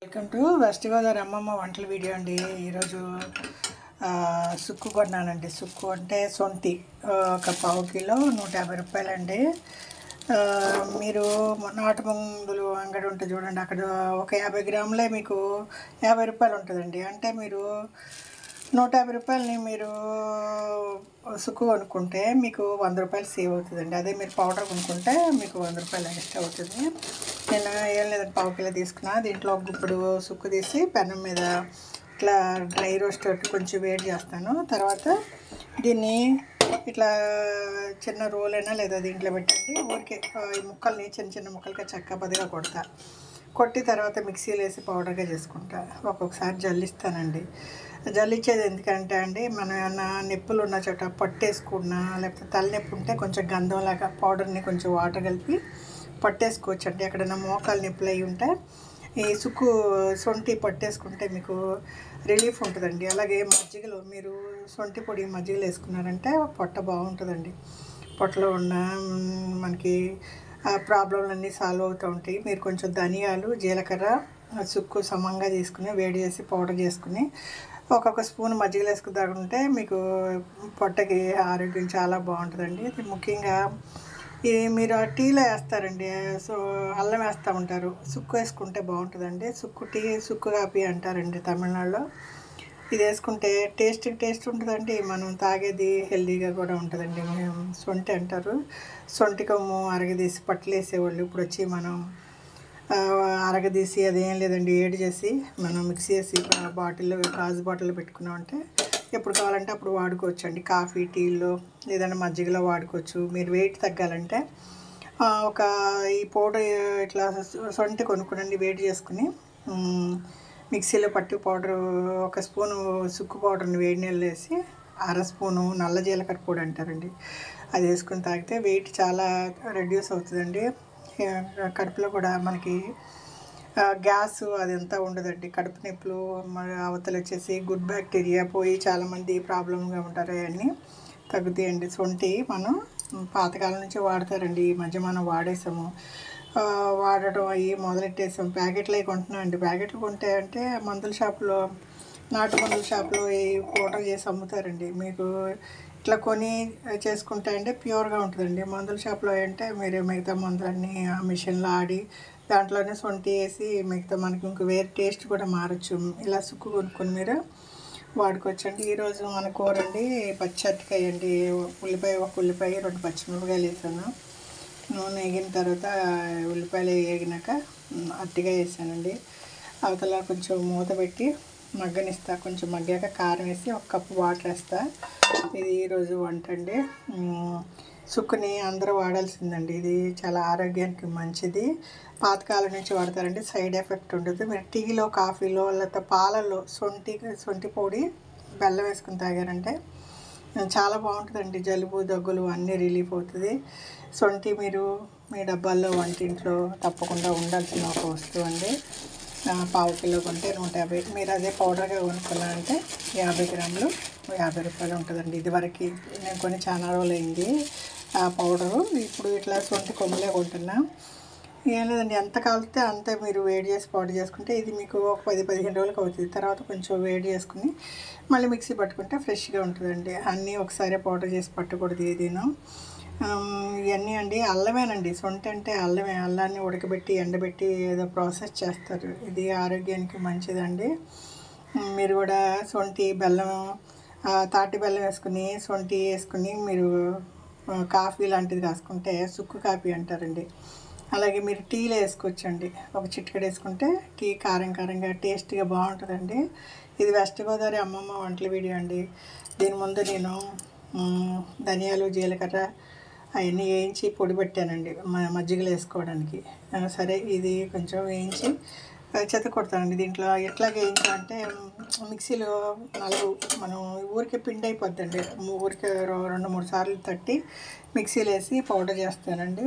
Welcome to west Godavari అమ్మమ్మ వంటల video అండి. ఈరోజు సుక్కు కొన్నానండి. సుక్కు అంటే సొంటి ఒక పావు కిలో 150 రూపాయలండి. మీరు నాటు మందులు అంగడి ఉంటుంది చూడండి, అక్కడ ఒక 50 గ్రాములే మీకు 50 రూపాయలు ఉంటుందండి. అంటే మీరు 150 రూపాయలని మీరు సుక్కు కొనుక్కుంటే మీకు 100 రూపాయలు సేవ్ అవుతుందండి. అదే మీరు పౌడర్ కొనుక్కుంటే మీకు 100 రూపాయలు ఎక్స్ట్రా అవుతుంది. నేను ఏం లేదండి, పావు కిలో తీసుకున్నా. దీంట్లో ఒక గుప్పుడు సుక్కు తీసి పెనం మీద ఇట్లా డ్రై రోస్ట్ కొంచెం వేడి చేస్తాను. తర్వాత దీన్ని ఇట్లా చిన్న రోల్ అయినా లేదా దీంట్లో పెట్టండి. ఊరికే ఈ ముక్కల్ని చిన్న చిన్న ముక్కలుగా చక్కపదిగా కొట్టి తర్వాత మిక్సీలో వేసి పౌడర్గా చేసుకుంటా. ఒక్కొక్కసారి జల్లిస్తానండి. జల్లించేది ఎందుకంటే అండి, మనం ఏమన్నా నొప్పులు ఉన్న చోట పట్టేసుకున్నా, లేకపోతే తలనొప్పి ఉంటే కొంచెం గంధంలాగా పౌడర్ని కొంచెం వాటర్ కలిపి పట్టేసుకోవచ్చు అండి. ఎక్కడైనా మోకాలు నొప్పులు అయి ఉంటే ఈ సుక్కు సొంటి పట్టేసుకుంటే మీకు రిలీఫ్ ఉంటుందండి. అలాగే మజ్జిగలో మీరు సొంటి పొడి మజ్జిగలో వేసుకున్నారంటే పొట్ట బాగుంటుందండి. పొట్టలో ఉన్న మనకి ప్రాబ్లంలన్నీ సాల్వ్ అవుతూ ఉంటాయి. మీరు కొంచెం ధనియాలు, జీలకర్ర, సుక్కు సమంగా తీసుకుని వేడి చేసి పౌడర్ చేసుకుని ఒక్కొక్క స్పూన్ మజ్జిగలో వేసుకుంటే మీకు పొట్టకి ఆరోగ్యం చాలా బాగుంటుందండి. ఇది ముఖ్యంగా ఇది మీరు టీలో వేస్తారండి. సో అల్లం వేస్తూ ఉంటారు, సుక్కు వేసుకుంటే బాగుంటుందండి. సుక్కు కాపీ అంటారండి తమిళనాడులో. ఇది వేసుకుంటే టేస్ట్ ఉంటుందండి. మనం తాగేది హెల్దీగా కూడా ఉంటుందండి. సొంటి అంటారు, సొంటి కొమ్ము అరగదీసి పట్లు వేసేవాళ్ళు. ఇప్పుడు వచ్చి మనం అరగదీసి అదేం లేదండి, ఏడు చేసి మనం మిక్సీ చేసి బాటిల్లో గాజు బాటిల్లో పెట్టుకున్నామంటే ఎప్పుడు కావాలంటే అప్పుడు వాడుకోవచ్చు అండి. కాఫీ, టీలో లేదంటే మజ్జిగలో వాడుకోవచ్చు. మీరు వెయిట్ తగ్గాలంటే ఈ పౌడర్ ఇట్లా సొంటి కొనుక్కునండి, వేడి చేసుకుని మిక్సీలో పట్టి పౌడరు ఒక స్పూను సుక్కు పౌడర్ని వేడి నీళ్ళు వేసి అర స్పూను నల్ల జీలకర్ర పొడి అంటారండి, అది వేసుకుని తాగితే వెయిట్ చాలా రెడ్యూస్ అవుతుందండి. కడుపులో కూడా మనకి గ్యాస్ అదంతా ఉండదండి. కడుపు నొప్పులు అవతల వచ్చేసి గుడ్ బ్యాక్టీరియా పోయి చాలామంది ప్రాబ్లంగా ఉంటారు, అవన్నీ తగ్గుతాయండి. సొంటి మనం పాతకాలం నుంచి వాడతారండి. ఈ మధ్య మనం వాడేసాము, వాడటం అవి మొదలెట్టేసాం. ప్యాకెట్లు అవి కొంటున్నాం అండి. ప్యాకెట్లు కొంటే అంటే మందుల షాపులో, నాటు మందుల షాపులో ఈ పౌడర్ చేసి అమ్ముతారండి. మీకు ఇట్లా కొని చేసుకుంటే అంటే ప్యూర్గా ఉంటుందండి. మందుల షాప్లో అంటే మీరు మిగతా మందులన్నీ ఆ మిషన్లో ఆడి దాంట్లోనే సొంటి వేసి మిగతా మనకి ఇంక వేరే టేస్ట్ కూడా మారచ్చు. ఇలా సుక్కు కొనుక్కొని మీరు వాడుకోవచ్చండి. ఈరోజు మన కూర అండి పచ్చటికాయ అండి. ఒక ఉల్లిపాయ 2 పచ్చిమిరపకాయలు వేసాను. నూనె వేగిన తర్వాత ఉల్లిపాయలు వేగినాక అరటికాయ వేసానండి. అవతల కొంచెం మూత పెట్టి మగ్గనిస్తా. కొంచెం మగ్గాక కారం వేసి 1 కప్పు వాటర్ వేస్తా. ఇది ఈరోజు వంట అండి. సుక్కుని అందరూ వాడాల్సిందండి. ఇది చాలా ఆరోగ్యానికి మంచిది. పాతకాలం నుంచి వాడతారండి, సైడ్ ఎఫెక్ట్ ఉంటుంది. మీరు టీలో, కాఫీలో లేకపోతే పాలల్లో సొంటి పొడి బెల్లం వేసుకుని తాగారంటే చాలా బాగుంటుందండి. జలుబు, దగ్గులు అన్నీ రిలీఫ్ అవుతుంది. సొంటి మీరు మీ డబ్బాల్లో వంటింట్లో తప్పకుండా ఉండాల్సిన ఒక వస్తువు అండి. పావు కిలో కొంటే 150. మీరు అదే పౌడర్గా కొనుక్కున్నారంటే 50 గ్రాములు 50 రూపాయలు ఉంటుందండి. ఇదివరకు నేను కొన్ని చాలా రోజులు అయింది ఆ పౌడరు. ఇప్పుడు ఇట్లా సొంటి కొమ్ములే కొంటున్నా. ఏం లేదండి, ఎంత కాలితే అంతే మీరు వేడి చేసి పౌడర్ చేసుకుంటే ఇది మీకు ఒక 10-15 రోజులకు అవుతుంది. తర్వాత కొంచెం వేడి చేసుకుని మళ్ళీ మిక్సీ పట్టుకుంటే ఫ్రెష్గా ఉంటుందండి. అన్నీ ఒకసారి పౌడర్ చేసి పట్టకూడదు ఏదైనా. ఇవన్నీ అండి అల్లమేనండి. సొంటి అంటే అల్లమే. అల్లాన్ని ఉడకబెట్టి ఎండబెట్టి ఏదో ప్రాసెస్ చేస్తారు. ఇది ఆరోగ్యానికి మంచిదండి. మీరు కూడా సొంటి బెల్లం, తాటి బెల్లం వేసుకుని సొంటి వేసుకుని మీరు కాఫీ లాంటిది కాసుకుంటే సుక్కు కాఫీ అంటారండి. అలాగే మీరు టీలో వేసుకోవచ్చండి. ఒక చిటికెడు వేసుకుంటే టీ కారంగా టేస్ట్గా బాగుంటుందండి. ఇది వెస్ట్ గోదావరి అమ్మమ్మ వంటల వీడియో అండి. దీని ముందు నేను ధనియాలు, జీలకర్ర అవన్నీ వేయించి పొడి పెట్టానండి మజ్జిగలో వేసుకోవడానికి. సరే ఇది కొంచెం వేయించి చెత్త కొడతానండి. దీంట్లో ఎట్లాగే వేయించాలంటే మిక్సీలో మనం ఊరికే పిండి అయిపోద్దండి. ఊరికే 2-3 సార్లు తట్టి మిక్సీలో వేసి పౌడర్ చేస్తానండి.